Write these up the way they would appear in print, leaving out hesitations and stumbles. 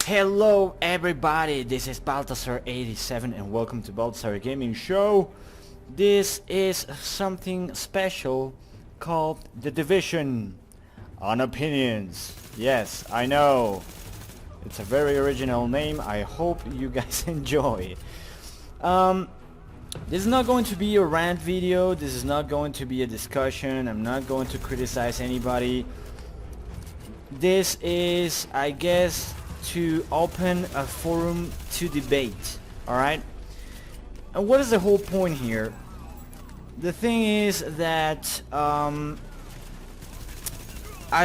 Hello everybody, this is Baltasar 87 and welcome to Baltasar Gaming Show. This is something special called The Division on Opinions. Yes, I know. It's a very original name. I hope you guys enjoy. This is not going to be a rant video. This is not going to be a discussion. I'm not going to criticize anybody. This is, I guess, to open a forum to debate. Alright? And what is the whole point here? The thing is that I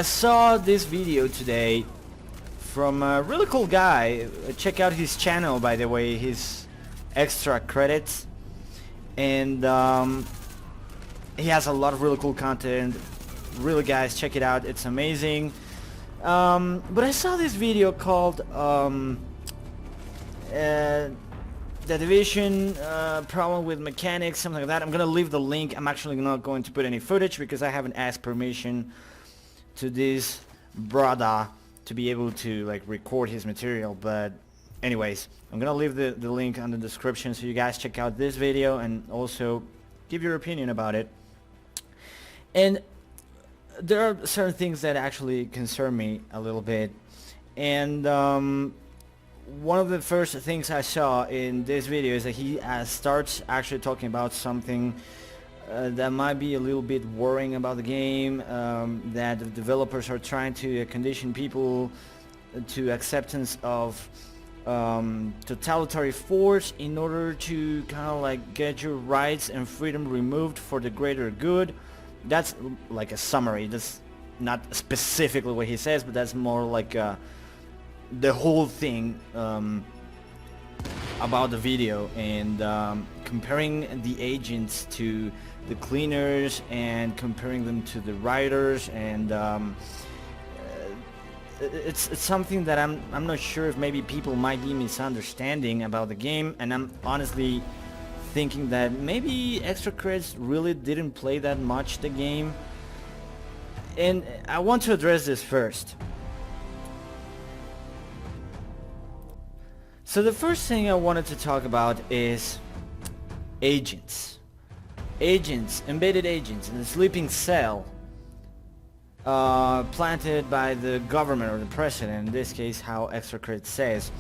saw this video today from a really cool guy. Check out his channel, by the way, his extra credits. And he has a lot of really cool content. Really, guys, check it out. It's amazing. But I saw this video called The Division problem with mechanics, something like that. I'm gonna leave the link. I'm actually not going to put any footage because I haven't asked permission to this brother to be able to like record his material. But anyways, I'm gonna leave the link on the description so you guys check out this video and also give your opinion about it. And there are certain things that actually concern me a little bit, and one of the first things I saw in this video is that he starts actually talking about something that might be a little bit worrying about the game, that the developers are trying to condition people to acceptance of totalitarian force in order to kind of like get your rights and freedom removed for the greater good. That's like a summary. That's not specifically what he says, but that's more like the whole thing about the video, and comparing the agents to the cleaners and comparing them to the writers, and it's something that I'm not sure if maybe people might be misunderstanding about the game, and I'm honestly thinking that maybe extra credits really didn't play that much the game. And I want to address this first. So the first thing I wanted to talk about is agents. Agents, embedded agents in the sleeping cell planted by the government or the president, in this case how extra credit says.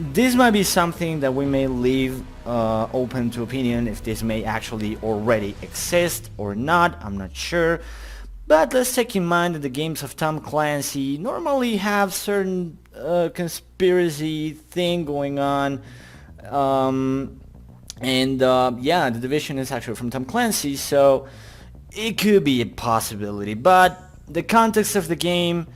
This might be something that we may leave open to opinion, if this may actually already exist or not, I'm not sure. But let's take in mind that the games of Tom Clancy normally have certain conspiracy thing going on. Yeah, The Division is actually from Tom Clancy, so it could be a possibility. But the context of the game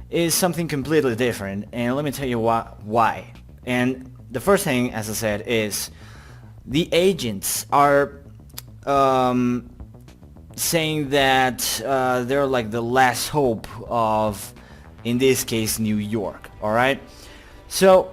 is something completely different, and let me tell you why. And the first thing, as I said, is the agents are saying that they're like the last hope of, in this case, New York. Alright? So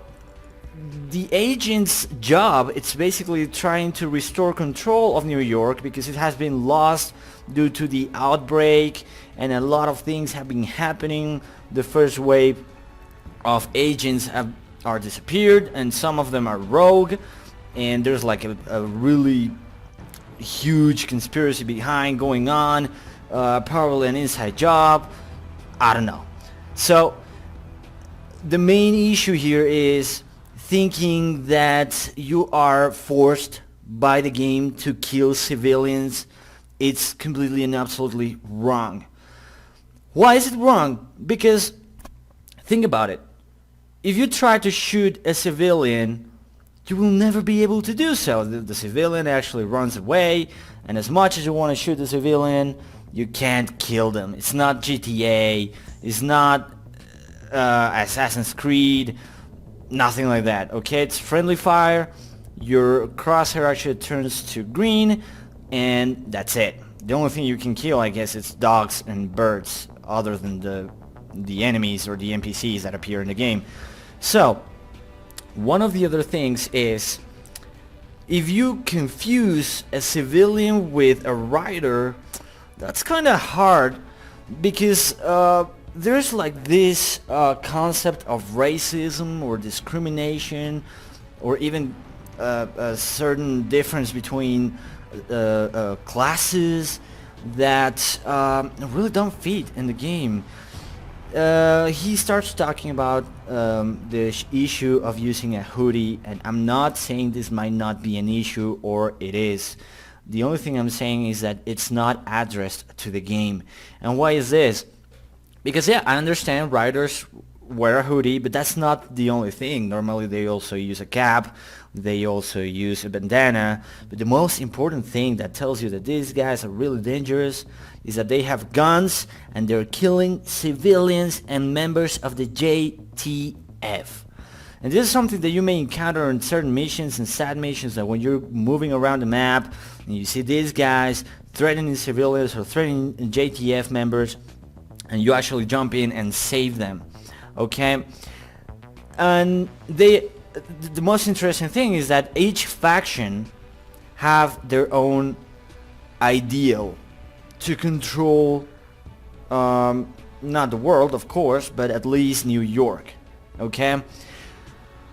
the agent's job, it's basically trying to restore control of New York because it has been lost due to the outbreak, and a lot of things have been happening. The first wave of agents are disappeared, and some of them are rogue, and there's like a really huge conspiracy behind going on, probably an inside job, I don't know. So the main issue here is thinking that you are forced by the game to kill civilians. It's completely and absolutely wrong. Why is it wrong? Because think about it. If you try to shoot a civilian, you will never be able to do so. The civilian actually runs away, and as much as you want to shoot the civilian, you can't kill them. It's not GTA, it's not Assassin's Creed, nothing like that, okay? It's friendly fire, your crosshair actually turns to green, and that's it. The only thing you can kill, I guess, is dogs and birds, other than the enemies or the NPCs that appear in the game. So one of the other things is, if you confuse a civilian with a writer, that's kind of hard, because there's like this concept of racism or discrimination, or even a certain difference between classes that really don't fit in the game. He starts talking about the issue of using a hoodie, and I'm not saying this might not be an issue, or it is. The only thing I'm saying is that it's not addressed to the game. And why is this? Because yeah, I understand writers wear a hoodie, but that's not the only thing. Normally they also use a cap, they also use a bandana, but the most important thing that tells you that these guys are really dangerous is that they have guns and they're killing civilians and members of the JTF. And this is something that you may encounter in certain missions and side missions, that when you're moving around the map and you see these guys threatening civilians or threatening JTF members, and you actually jump in and save them, okay? And the most interesting thing is that each faction have their own ideal to control, not the world, of course, but at least New York, okay?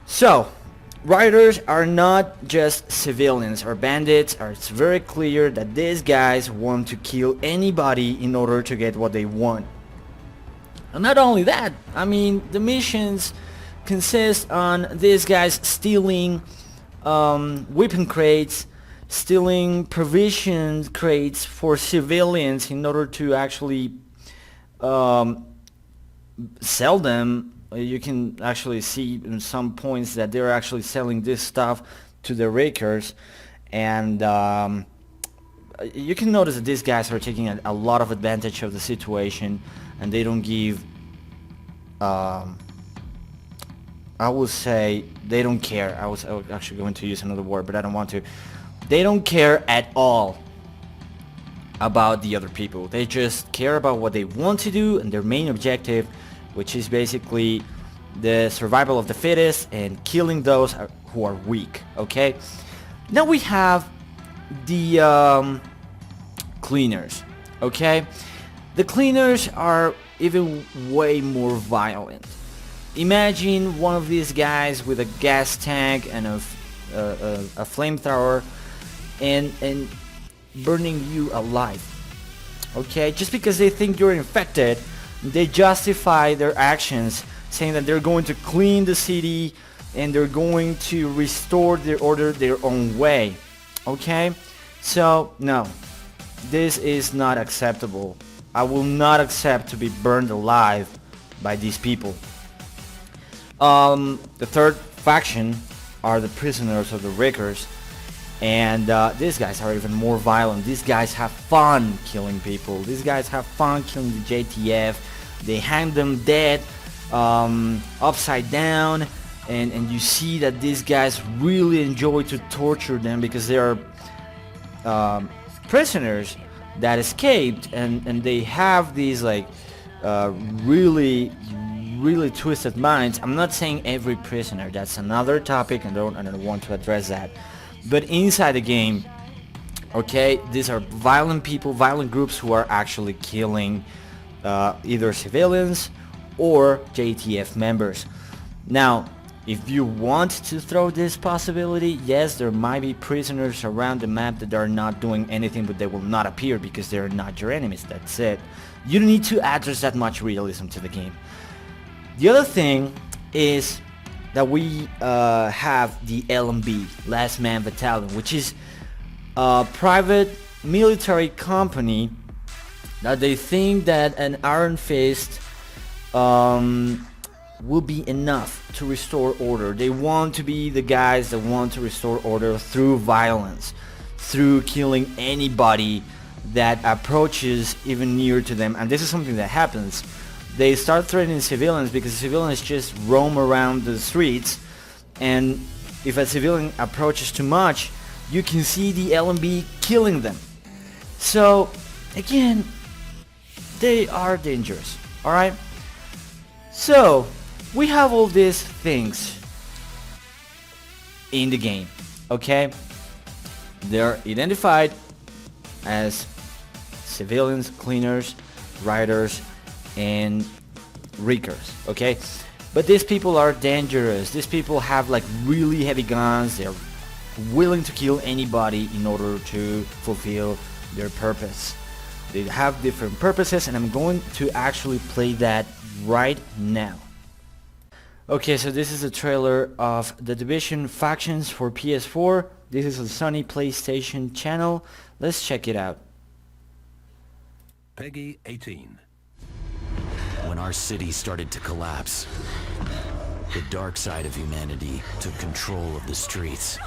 So, riders are not just civilians or bandits. It's very clear that these guys want to kill anybody in order to get what they want. And not only that, I mean, the missions consist on these guys stealing weapon crates, stealing provision crates for civilians in order to actually sell them. You can actually see in some points that they're actually selling this stuff to the rakers, and you can notice that these guys are taking a lot of advantage of the situation, and they don't give, I would say, they don't care. I was actually going to use another word, but I don't want to. They don't care at all about the other people. They just care about what they want to do and their main objective, which is basically the survival of the fittest and killing those who are weak, okay? Now we have the cleaners, okay? The cleaners are even way more violent. Imagine one of these guys with a gas tank and a flamethrower and burning you alive, okay? Just because they think you're infected, they justify their actions, saying that they're going to clean the city and they're going to restore their order their own way, okay? So no, this is not acceptable. I will not accept to be burned alive by these people. The third faction are the prisoners of the Rickers, and these guys are even more violent. These guys have fun killing people. These guys have fun killing the JTF. They hang them dead, upside down, and you see that these guys really enjoy to torture them because they are prisoners that escaped, and they have these like really twisted minds. I'm not saying every prisoner, that's another topic, and I don't want to address that. But inside the game, okay, these are violent people, violent groups who are actually killing either civilians or JTF members. Now, if you want to throw this possibility, yes, there might be prisoners around the map that are not doing anything, but they will not appear because they're not your enemies. That's it. You don't need to address that much realism to the game. The other thing is that we have the LMB, Last Man Battalion, which is a private military company that they think that an Iron Fist will be enough to restore order. They want to be the guys that want to restore order through violence, through killing anybody that approaches even near to them. And this is something that happens. They start threatening civilians because civilians just roam around the streets, and if a civilian approaches too much, you can see the LMB killing them. So again, they are dangerous, alright? So we have all these things in the game, okay? They're identified as civilians, cleaners, riders, and riggers, okay? But these people are dangerous. These people have like really heavy guns. They're willing to kill anybody in order to fulfill their purpose. They have different purposes, and I'm going to actually play that right now. Okay, so this is a trailer of The Division Factions for PS4. This is a Sony PlayStation channel. Let's check it out. Peggy 18. When our city started to collapse, the dark side of humanity took control of the streets.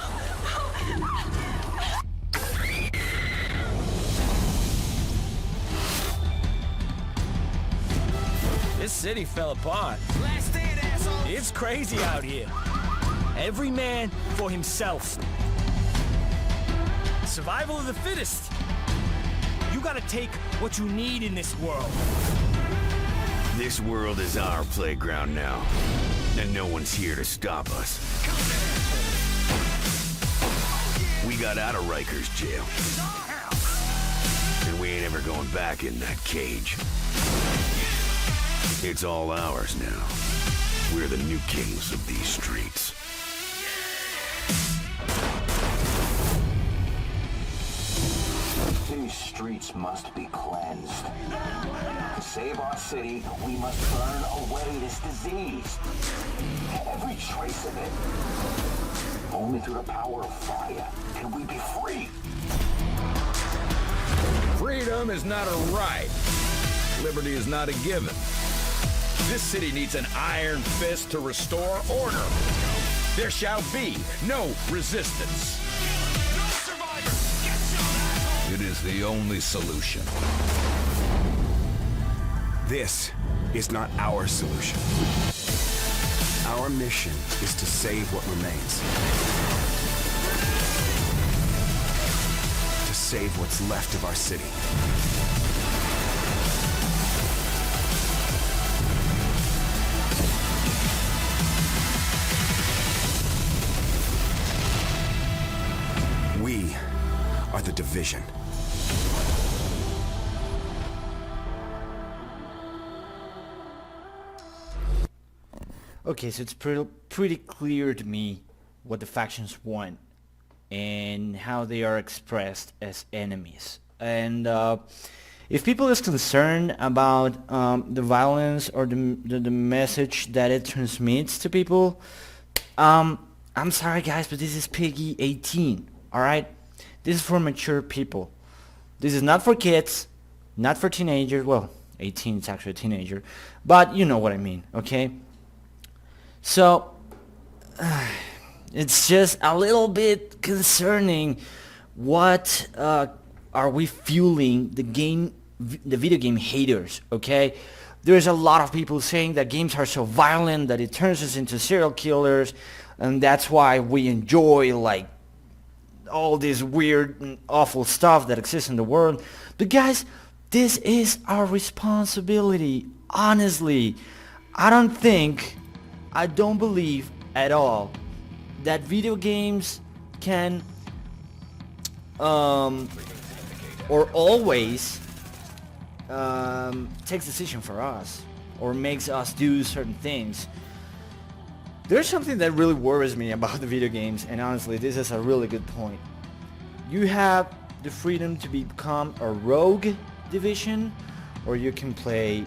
This city fell apart. It's crazy out here. Every man for himself. Survival of the fittest. You gotta take what you need in this world. This world is our playground now, and no one's here to stop us. We got out of Rikers jail, and we ain't ever going back in that cage. It's all ours now. We're the new kings of these streets. These streets must be cleansed. To save our city, we must burn away this disease. Every trace of it. Only through the power of fire can we be free. Freedom is not a right. Liberty is not a given. This city needs an iron fist to restore order. There shall be no resistance. It is the only solution. This is not our solution. Our mission is to save what remains. To save what's left of our city. We are the Division. Okay, so it's pretty clear to me what the factions want and how they are expressed as enemies. And if people is concerned about the violence or the message that it transmits to people, I'm sorry guys, but this is Peggy 18, alright? This is for mature people. This is not for kids, not for teenagers. Well, 18 is actually a teenager, but you know what I mean, okay? So, it's just a little bit concerning. What are we fueling the video game haters, okay? There's a lot of people saying that games are so violent that it turns us into serial killers, and that's why we enjoy like all this weird and awful stuff that exists in the world. But guys, this is our responsibility. Honestly, I don't believe at all that video games can or always takes decision for us or makes us do certain things. There's something that really worries me about the video games, and honestly this is a really good point. You have the freedom to become a rogue division, or you can play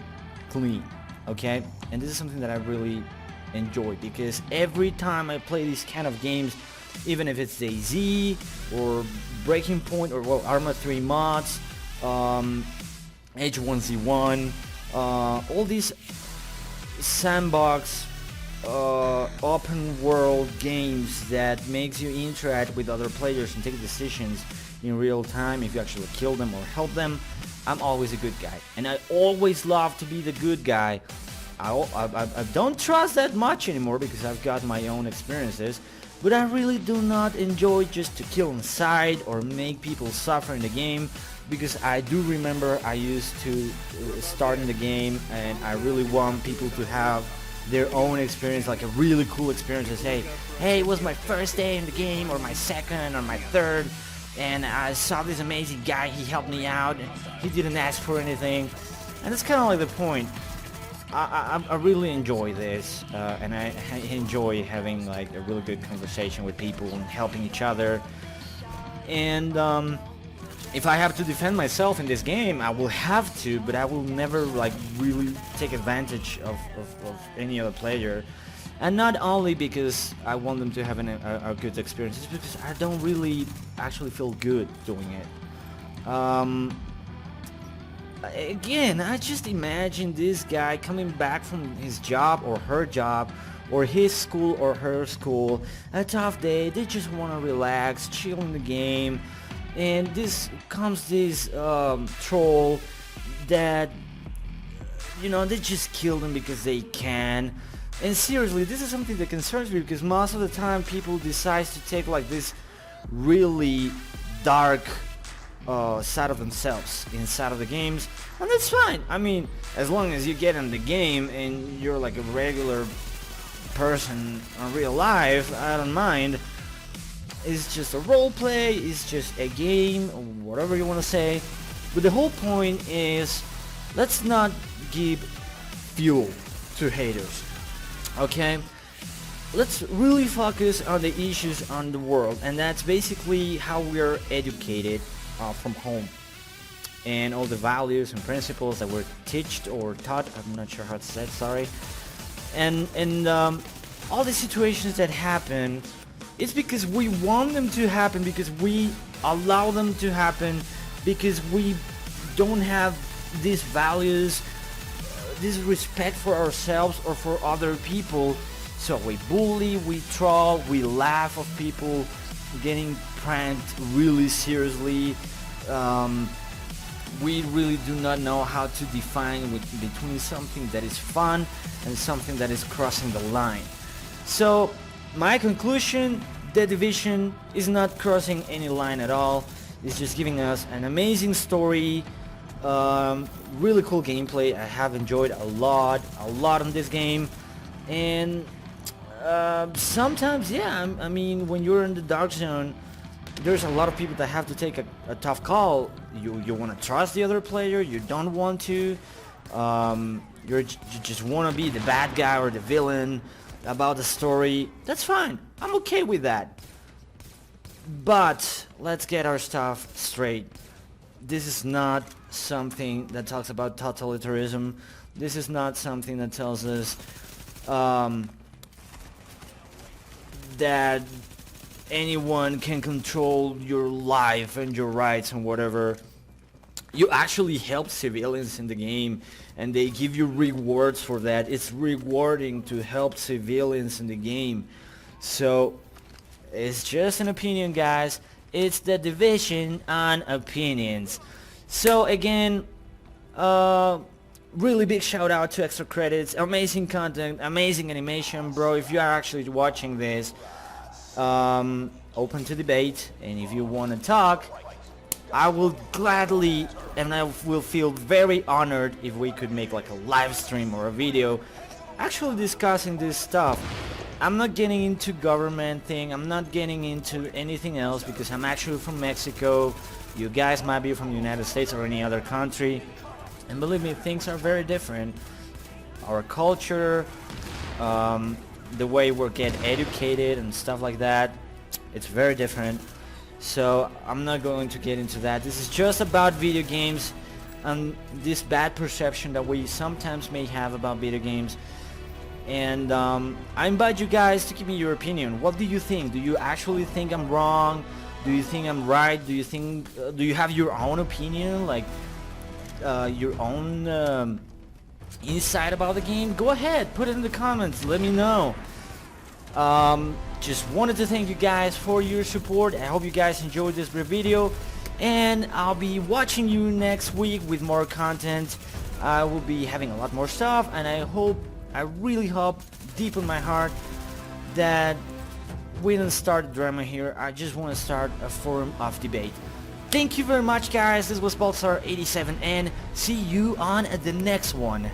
clean, okay? And this is something that I really enjoy, because every time I play these kind of games, even if it's DayZ or Breaking Point or Arma 3 mods, H1Z1, all these sandbox open world games that makes you interact with other players and take decisions in real time if you actually kill them or help them, I'm always a good guy, and I always love to be the good guy. I don't trust that much anymore because I've got my own experiences, but I really do not enjoy just to kill inside or make people suffer in the game, because I do remember I used to start in the game and I really want people to have their own experience, like a really cool experience to say, hey, it was my first day in the game or my second or my third, and I saw this amazing guy, he helped me out, he didn't ask for anything, and that's kind of like the point. I really enjoy this, and I enjoy having like a really good conversation with people and helping each other. And if I have to defend myself in this game, I will have to, but I will never like really take advantage of any other player. And not only because I want them to have a good experience, it's because I don't really actually feel good doing it. Again, I just imagine this guy coming back from his job or her job or his school or her school, a tough day, they just want to relax, chill in the game, and this comes this troll that, you know, they just kill them because they can. And seriously, this is something that concerns me, because most of the time people decide to take like this really dark side of themselves inside of the games, and that's fine. I mean, as long as you get in the game and you're like a regular person in real life, I don't mind. It's just a role play, it's just a game, or whatever you want to say. But the whole point is, let's not give fuel to haters. Okay? Let's really focus on the issues on the world, and that's basically how we're educated from home, and all the values and principles that we're taught. I'm not sure how to say it, sorry. And all the situations that happen, it's because we want them to happen, because we allow them to happen, because we don't have these values, this respect for ourselves or for other people. So we bully, we troll, we laugh of people getting pranked really seriously. We really do not know how to define between something that is fun and something that is crossing the line. So my conclusion, The Division is not crossing any line at all. It's just giving us an amazing story, really cool gameplay. I have enjoyed a lot on this game, and sometimes, yeah, I mean, when you're in the dark zone, there's a lot of people that have to take a tough call. You want to trust the other player, you don't want to, you just want to be the bad guy or the villain about the story. That's fine, I'm okay with that. But let's get our stuff straight. This is not something that talks about totalitarianism. This is not something that tells us that anyone can control your life and your rights and whatever. You actually help civilians in the game, and they give you rewards for that. It's rewarding to help civilians in the game. So it's just an opinion, guys. It's The Division on opinions. So again, really big shout out to Extra Credits. Amazing content, amazing animation, bro. If you are actually watching this, open to debate, and if you want to talk, I will gladly, and I will feel very honored if we could make like a live stream or a video actually discussing this stuff. I'm not getting into government thing, I'm not getting into anything else, because I'm actually from Mexico. You guys might be from the United States or any other country, and believe me, things are very different. Our culture, the way we get educated and stuff like that, it's very different. So I'm not going to get into that. This is just about video games and this bad perception that we sometimes may have about video games. And I invite you guys to give me your opinion. What do you think? Do you actually think I'm wrong? Do you think I'm right? Do you think do you have your own opinion, like your own insight about the game? Go ahead, put it in the comments, let me know. Just wanted to thank you guys for your support. I hope you guys enjoyed this brief video, and I'll be watching you next week with more content. I will be having a lot more stuff, and I really hope deep in my heart that we don't start drama here. I just want to start a forum of debate. Thank you very much, guys. This was Baltasar 87, and see you on the next one.